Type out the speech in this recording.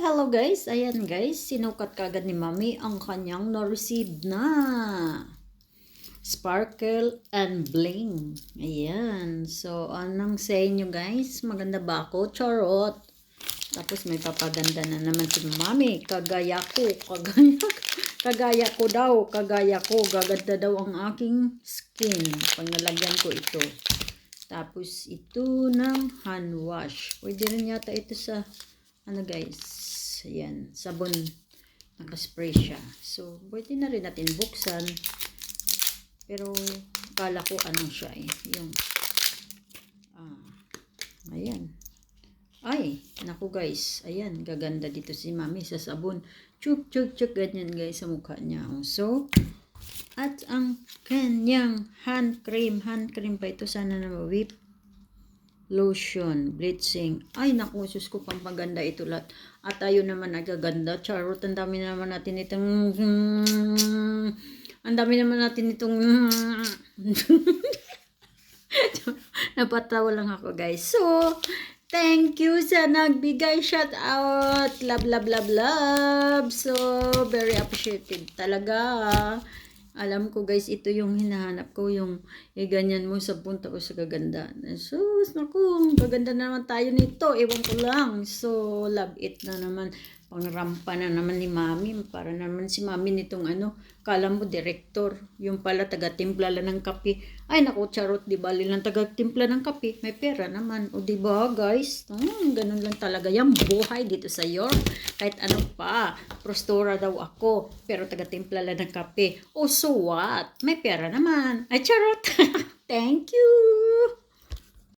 Hello guys. Ayan guys, sinukat kagad ni Mami ang kanyang na-receive na Sparkle and Bling. Ayan. So, anong say nyo guys? Maganda ba ako? Charot. Tapos may papaganda na naman si Mami. Kagaya ko. Kagaya ko daw. Kagaya ko. Gaganda daw ang aking skin. Pag nalagyan ko ito. Tapos ito ng hand wash. Pwede rin yata ito sa ano guys, ayan, sabon, nakaspray siya. So, pwede na rin natin buksan. Pero, kala ko ano siya yung, ayan. Ay, naku guys, ayan, gaganda dito si Mami sa sabon. Chuk, chuk, chuk, ganyan guys sa mukha niya. So, at ang kanyang hand cream pa ito, sana na whip lotion, bleaching. Ay, naku, sus ko, pampaganda ito lahat. At tayo naman nagaganda. Charot, ang dami naman natin itong napatawa lang ako, guys. So, thank you sa nagbigay. Shout out. Love, love, love, love. So, very appreciated talaga. Alam ko guys, ito yung hinahanap ko, yung ganyan mo sa punta ko sa kagandaan. So, naku, gaganda na naman tayo nito. Ewan ko lang. So, love it na naman. Pangrampa na naman ni Mami. Para naman si Mami nitong kala mo director. Yung pala taga-timpla lang ng kape. Ay, naku, charot, di bali lang taga-timpla ng kape. May pera naman. O, di ba guys? Ganun lang talaga yung buhay dito sa York. Kahit ano pa, prostora daw ako, pero taga-timpla lang ng kape. O so what? May pera naman. Ay, charot. Thank you.